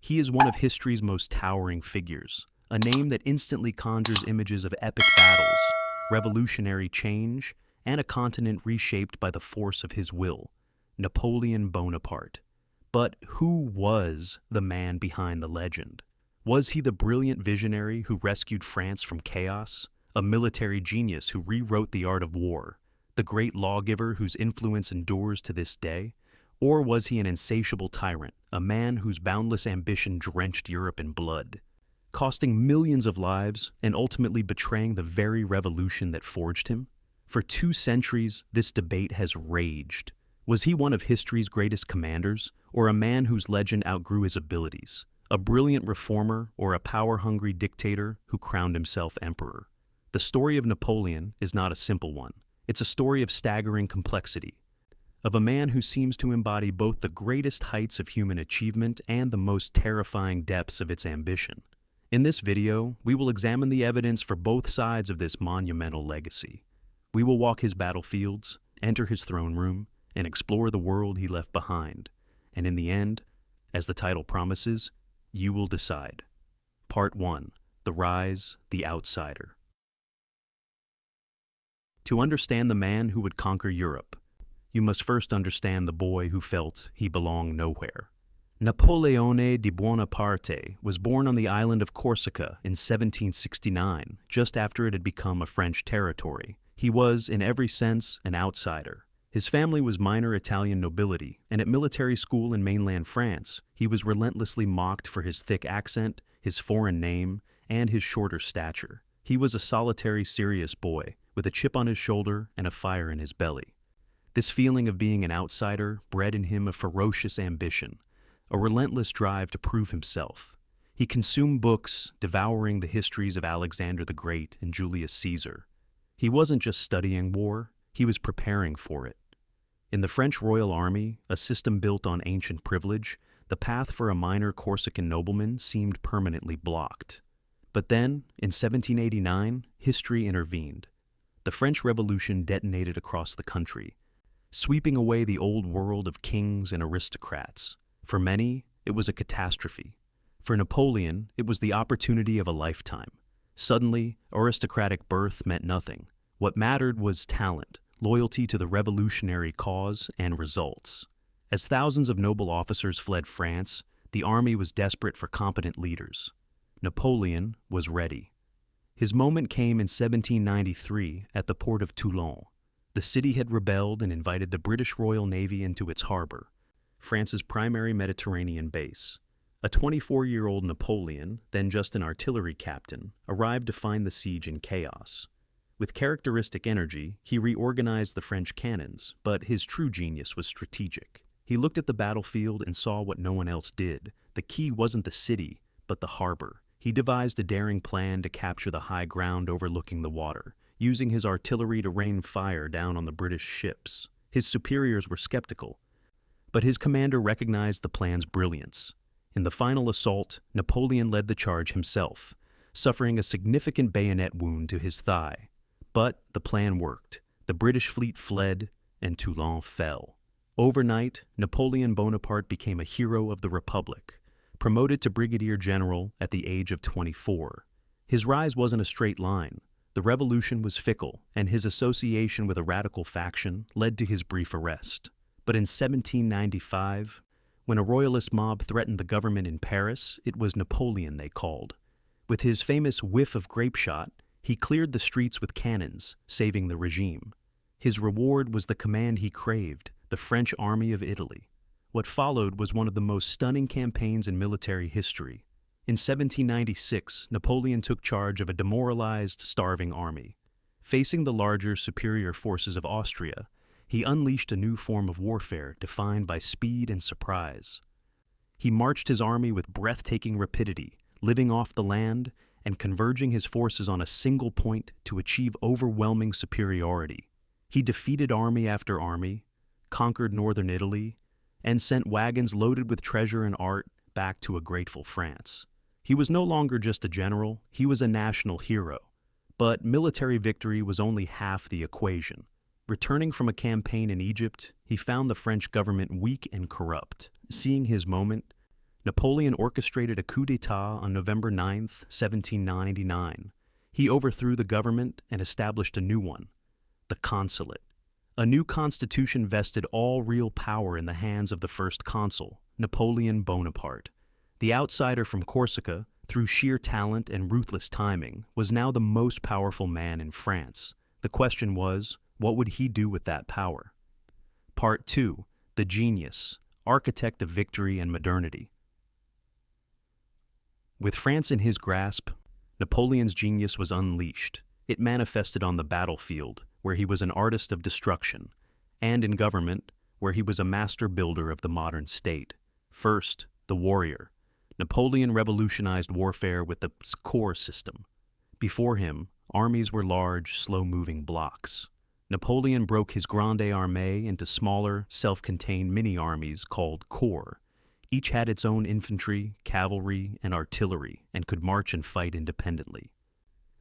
He is one of history's most towering figures, a name that instantly conjures images of epic battles, revolutionary change, and a continent reshaped by the force of his will, Napoleon Bonaparte. But who was the man behind the legend? Was he the brilliant visionary who rescued France from chaos, a military genius who rewrote the art of war, the great lawgiver whose influence endures to this day? Or was he an insatiable tyrant, a man whose boundless ambition drenched Europe in blood, costing millions of lives and ultimately betraying the very revolution that forged him? For 2 centuries, this debate has raged. Was he one of history's greatest commanders, or a man whose legend outgrew his abilities? A brilliant reformer, or a power-hungry dictator who crowned himself emperor? The story of Napoleon is not a simple one. It's a story of staggering complexity, of a man who seems to embody both the greatest heights of human achievement and the most terrifying depths of its ambition. In this video, we will examine the evidence for both sides of this monumental legacy. We will walk his battlefields, enter his throne room, and explore the world he left behind. And in the end, as the title promises, you will decide. Part 1. The Rise, the Outsider. To understand the man who would conquer Europe, you must first understand the boy who felt he belonged nowhere. Napoleone Bonaparte was born on the island of Corsica in 1769, just after it had become a French territory. He was, in every sense, an outsider. His family was minor Italian nobility, and at military school in mainland France, he was relentlessly mocked for his thick accent, his foreign name, and his shorter stature. He was a solitary, serious boy, with a chip on his shoulder and a fire in his belly. This feeling of being an outsider bred in him a ferocious ambition, a relentless drive to prove himself. He consumed books, devouring the histories of Alexander the Great and Julius Caesar. He wasn't just studying war, he was preparing for it. In the French Royal Army, a system built on ancient privilege, the path for a minor Corsican nobleman seemed permanently blocked. But then, in 1789, history intervened. The French Revolution detonated across the country, sweeping away the old world of kings and aristocrats. For many, it was a catastrophe. For Napoleon, it was the opportunity of a lifetime. Suddenly, aristocratic birth meant nothing. What mattered was talent, loyalty to the revolutionary cause, and results. As thousands of noble officers fled France, the army was desperate for competent leaders. Napoleon was ready. His moment came in 1793 at the port of Toulon. The city had rebelled and invited the British Royal Navy into its harbor, France's primary Mediterranean base. A 24-year-old Napoleon, then just an artillery captain, arrived to find the siege in chaos. With characteristic energy, he reorganized the French cannons, but his true genius was strategic. He looked at the battlefield and saw what no one else did. The key wasn't the city, but the harbor. He devised a daring plan to capture the high ground overlooking the water, using his artillery to rain fire down on the British ships. His superiors were skeptical, but his commander recognized the plan's brilliance. In the final assault, Napoleon led the charge himself, suffering a significant bayonet wound to his thigh. But the plan worked. The British fleet fled, and Toulon fell. Overnight, Napoleon Bonaparte became a hero of the Republic, promoted to brigadier general at the age of 24. His rise wasn't a straight line. The revolution was fickle, and his association with a radical faction led to his brief arrest. But in 1795, when a royalist mob threatened the government in Paris, it was Napoleon they called. With his famous whiff of grape shot, he cleared the streets with cannons, saving the regime. His reward was the command he craved, the French army of Italy. What followed was one of the most stunning campaigns in military history. In 1796, Napoleon took charge of a demoralized, starving army. Facing the larger, superior forces of Austria, he unleashed a new form of warfare defined by speed and surprise. He marched his army with breathtaking rapidity, living off the land and converging his forces on a single point to achieve overwhelming superiority. He defeated army after army, conquered northern Italy, and sent wagons loaded with treasure and art back to a grateful France. He was no longer just a general, he was a national hero. But military victory was only half the equation. Returning from a campaign in Egypt, he found the French government weak and corrupt. Seeing his moment, Napoleon orchestrated a coup d'état on November 9, 1799. He overthrew the government and established a new one, the consulate. A new constitution vested all real power in the hands of the first consul, Napoleon Bonaparte. The outsider from Corsica, through sheer talent and ruthless timing, was now the most powerful man in France. The question was, what would he do with that power? Part 2. The Genius, Architect of Victory and Modernity. With France in his grasp, Napoleon's genius was unleashed. It manifested on the battlefield, where he was an artist of destruction, and in government, where he was a master builder of the modern state. First, the warrior. Napoleon revolutionized warfare with the corps system. Before him, armies were large, slow-moving blocks. Napoleon broke his grande armée into smaller, self-contained mini-armies called corps. Each had its own infantry, cavalry, and artillery, and could march and fight independently.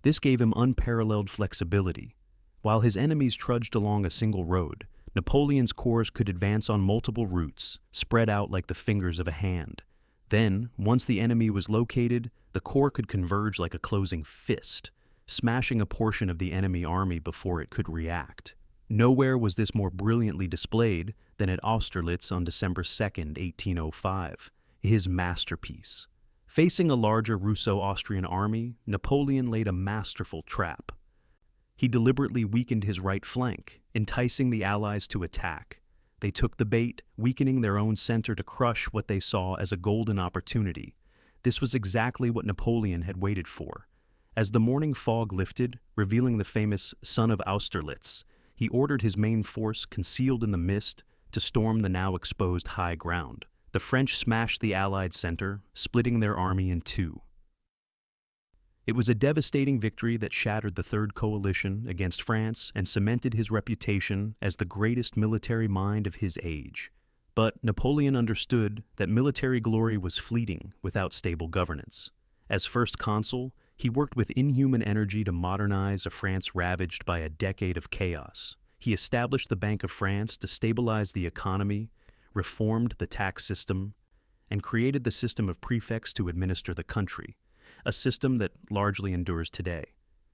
This gave him unparalleled flexibility. While his enemies trudged along a single road, Napoleon's corps could advance on multiple routes, spread out like the fingers of a hand. Then, once the enemy was located, the corps could converge like a closing fist, smashing a portion of the enemy army before it could react. Nowhere was this more brilliantly displayed than at Austerlitz on December 2, 1805, his masterpiece. Facing a larger Russo-Austrian army, Napoleon laid a masterful trap. He deliberately weakened his right flank, enticing the Allies to attack. They took the bait, weakening their own center to crush what they saw as a golden opportunity. This was exactly what Napoleon had waited for. As the morning fog lifted, revealing the famous Son of Austerlitz, he ordered his main force, concealed in the mist, to storm the now exposed high ground. The French smashed the Allied center, splitting their army in two. It was a devastating victory that shattered the Third Coalition against France and cemented his reputation as the greatest military mind of his age. But Napoleon understood that military glory was fleeting without stable governance. As first consul, he worked with inhuman energy to modernize a France ravaged by a decade of chaos. He established the Bank of France to stabilize the economy, reformed the tax system, and created the system of prefects to administer the country, a system that largely endures today.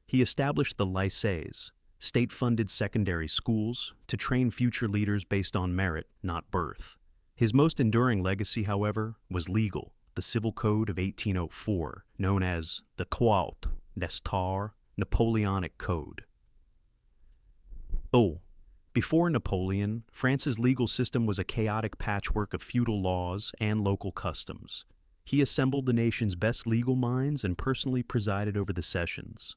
He established the lycées, state-funded secondary schools, to train future leaders based on merit, not birth. His most enduring legacy, however, was legal. The Civil Code of 1804, known as the Code d'Estar, Napoleonic Code. Before Napoleon, France's legal system was a chaotic patchwork of feudal laws and local customs. He assembled the nation's best legal minds and personally presided over the sessions,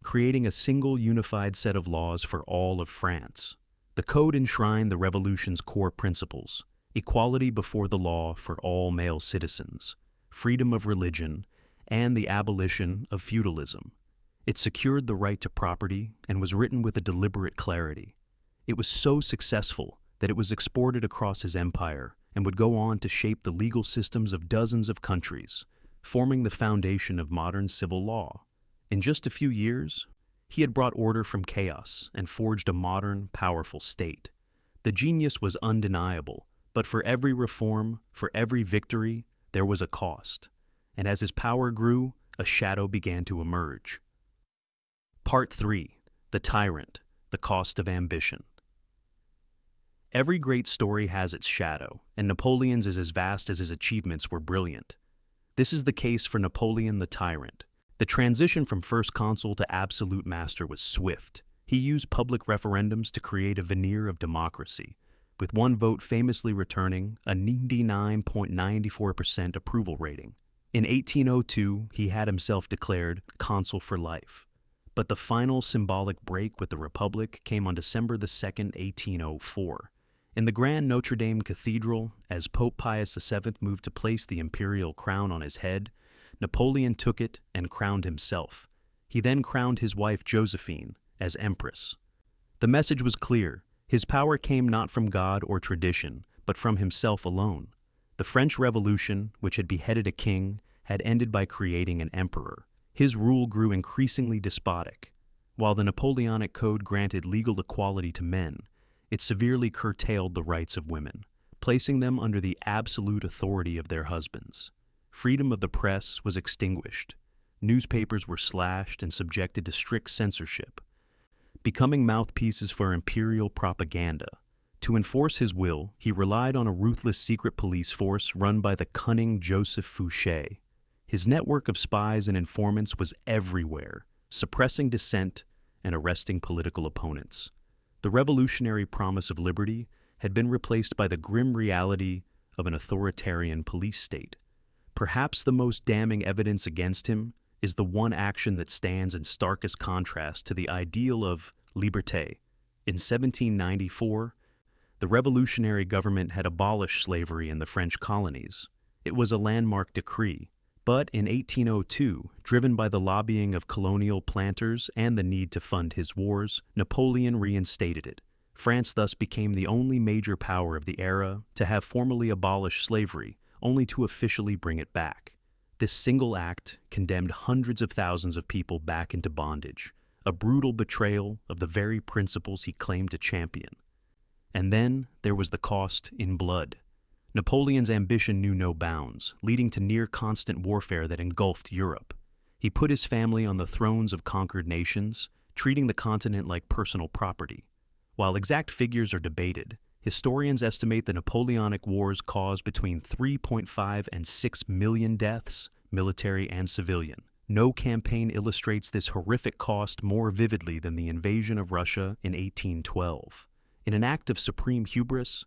creating a single unified set of laws for all of France. The code enshrined the revolution's core principles: equality before the law for all male citizens, freedom of religion, and the abolition of feudalism. It secured the right to property and was written with a deliberate clarity. It was so successful that it was exported across his empire and would go on to shape the legal systems of dozens of countries, forming the foundation of modern civil law. In just a few years, he had brought order from chaos and forged a modern, powerful state. The genius was undeniable, but for every reform, for every victory, there was a cost. And as his power grew, a shadow began to emerge. Part 3. The Tyrant, the Cost of Ambition. Every great story has its shadow, and Napoleon's is as vast as his achievements were brilliant. This is the case for Napoleon the Tyrant. The transition from first consul to absolute master was swift. He used public referendums to create a veneer of democracy, with one vote famously returning a 99.94% approval rating. In 1802, he had himself declared consul for life. But the final symbolic break with the Republic came on December 2nd, 1804. In the Grand Notre Dame Cathedral, as Pope Pius VII moved to place the imperial crown on his head, Napoleon took it and crowned himself. He then crowned his wife Josephine as empress. The message was clear. His power came not from God or tradition, but from himself alone. The French Revolution, which had beheaded a king, had ended by creating an emperor. His rule grew increasingly despotic. While the Napoleonic Code granted legal equality to men, it severely curtailed the rights of women, placing them under the absolute authority of their husbands. freedom of the press was extinguished. Newspapers were slashed and subjected to strict censorship, becoming mouthpieces for imperial propaganda. To enforce his will, he relied on a ruthless secret police force run by the cunning Joseph Fouché. His network of spies and informants was everywhere, suppressing dissent and arresting political opponents. The revolutionary promise of liberty had been replaced by the grim reality of an authoritarian police state. Perhaps the most damning evidence against him is the one action that stands in starkest contrast to the ideal of liberté. In 1794, the revolutionary government had abolished slavery in the French colonies. It was a landmark decree. But in 1802, driven by the lobbying of colonial planters and the need to fund his wars, Napoleon reinstated it. France thus became the only major power of the era to have formally abolished slavery, only to officially bring it back. This single act condemned hundreds of thousands of people back into bondage, a brutal betrayal of the very principles he claimed to champion. And then there was the cost in blood. Napoleon's ambition knew no bounds, leading to near-constant warfare that engulfed Europe. He put his family on the thrones of conquered nations, treating the continent like personal property. While exact figures are debated, historians estimate the Napoleonic Wars caused between 3.5 and 6 million deaths, military and civilian. No campaign illustrates this horrific cost more vividly than the invasion of Russia in 1812. In an act of supreme hubris,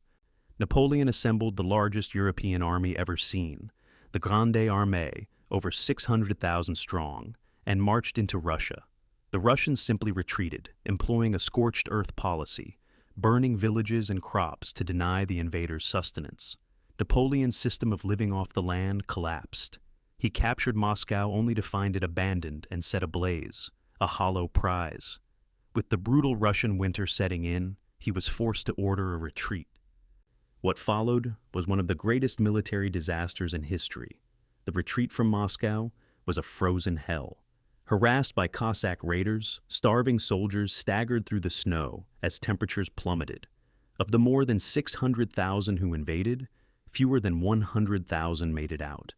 Napoleon assembled the largest European army ever seen, the Grande Armée, over 600,000 strong, and marched into Russia. The Russians simply retreated, employing a scorched earth policy, burning villages and crops to deny the invaders sustenance. Napoleon's system of living off the land collapsed. He captured Moscow only to find it abandoned and set ablaze, a hollow prize. With the brutal Russian winter setting in, he was forced to order a retreat. What followed was one of the greatest military disasters in history. The retreat from Moscow was a frozen hell. Harassed by Cossack raiders, starving soldiers staggered through the snow as temperatures plummeted. Of the more than 600,000 who invaded, fewer than 100,000 made it out.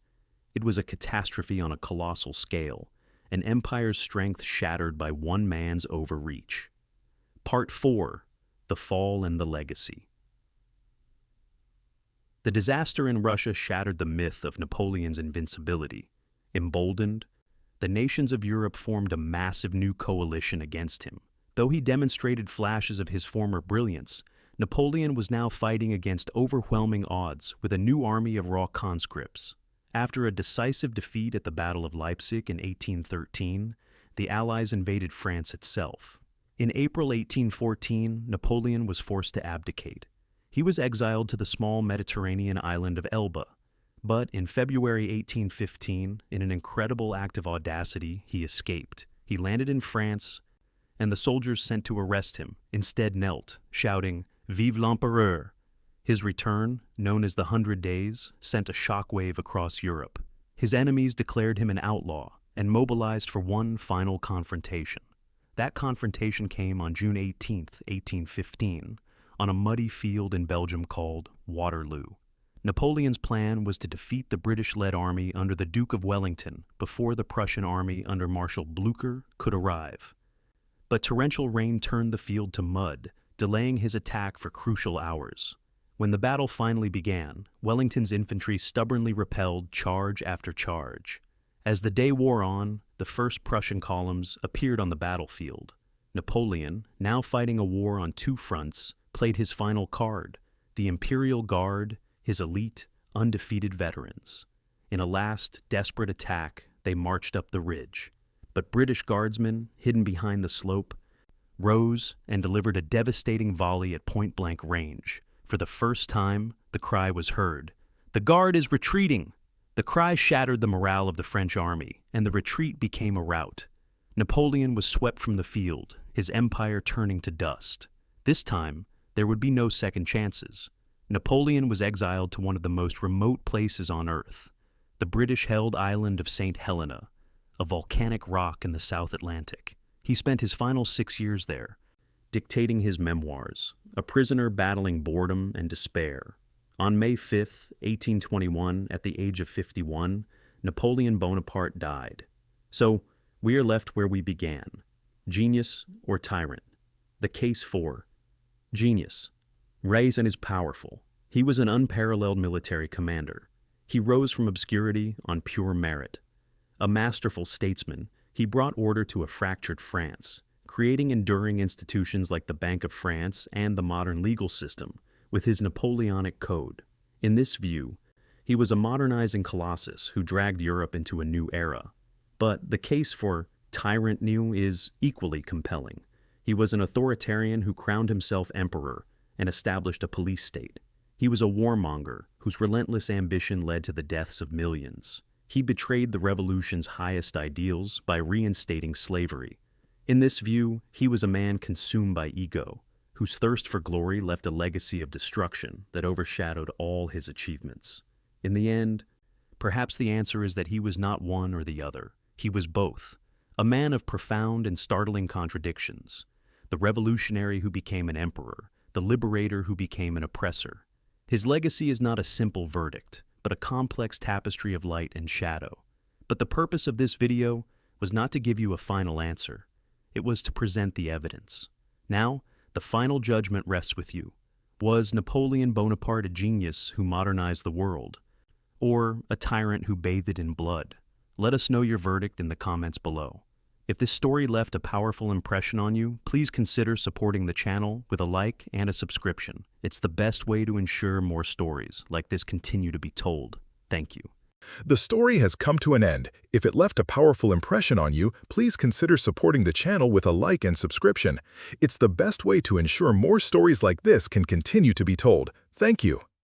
It was a catastrophe on a colossal scale, an empire's strength shattered by one man's overreach. Part 4: The Fall and the Legacy. The disaster in Russia shattered the myth of Napoleon's invincibility. Emboldened, the nations of Europe formed a massive new coalition against him. Though he demonstrated flashes of his former brilliance, Napoleon was now fighting against overwhelming odds with a new army of raw conscripts. After a decisive defeat at the Battle of Leipzig in 1813, the Allies invaded France itself. In April 1814, Napoleon was forced to abdicate. He was exiled to the small Mediterranean island of Elba. But in February 1815, in an incredible act of audacity, he escaped. He landed in France, and the soldiers sent to arrest him instead knelt, shouting, "Vive l'Empereur!" His return, known as the 100 Days, sent a shockwave across Europe. His enemies declared him an outlaw and mobilized for one final confrontation. That confrontation came on June 18, 1815, on a muddy field in Belgium called Waterloo. Napoleon's plan was to defeat the British-led army under the Duke of Wellington before the Prussian army under Marshal Blücher could arrive. But torrential rain turned the field to mud, delaying his attack for crucial hours. When the battle finally began, Wellington's infantry stubbornly repelled charge after charge. As the day wore on, the first Prussian columns appeared on the battlefield. Napoleon, now fighting a war on two fronts, played his final card, the Imperial Guard, his elite, undefeated veterans. In a last, desperate attack, they marched up the ridge. But British guardsmen, hidden behind the slope, rose and delivered a devastating volley at point-blank range. For the first time, the cry was heard, "The Guard is retreating!" The cry shattered the morale of the French army, and the retreat became a rout. Napoleon was swept from the field, his empire turning to dust. This time, there would be no second chances. Napoleon was exiled to one of the most remote places on Earth, the British-held island of St. Helena, a volcanic rock in the South Atlantic. He spent his final 6 years there, dictating his memoirs, a prisoner battling boredom and despair. On May 5, 1821, at the age of 51, Napoleon Bonaparte died. So, we are left where we began. Genius or tyrant? The case for genius. Raisin is powerful. He was an unparalleled military commander. He rose from obscurity on pure merit. A masterful statesman, he brought order to a fractured France, creating enduring institutions like the Bank of France and the modern legal system with his Napoleonic Code. In this view, he was a modernizing colossus who dragged Europe into a new era. But the case for tyrant new is equally compelling. He was an authoritarian who crowned himself emperor and established a police state. He was a warmonger whose relentless ambition led to the deaths of millions. He betrayed the revolution's highest ideals by reinstating slavery. In this view, he was a man consumed by ego, whose thirst for glory left a legacy of destruction that overshadowed all his achievements. In the end, perhaps the answer is that he was not one or the other. He was both, a man of profound and startling contradictions, the revolutionary who became an emperor, the liberator who became an oppressor. His legacy is not a simple verdict, but a complex tapestry of light and shadow. But the purpose of this video was not to give you a final answer. It was to present the evidence. Now, the final judgment rests with you. Was Napoleon Bonaparte a genius who modernized the world, or a tyrant who bathed it in blood? Let us know your verdict in the comments below. If this story left a powerful impression on you, please consider supporting the channel with a like and a subscription. It's the best way to ensure more stories like this continue to be told. Thank you. The story has come to an end. If it left a powerful impression on you, please consider supporting the channel with a like and subscription. It's the best way to ensure more stories like this can continue to be told. Thank you.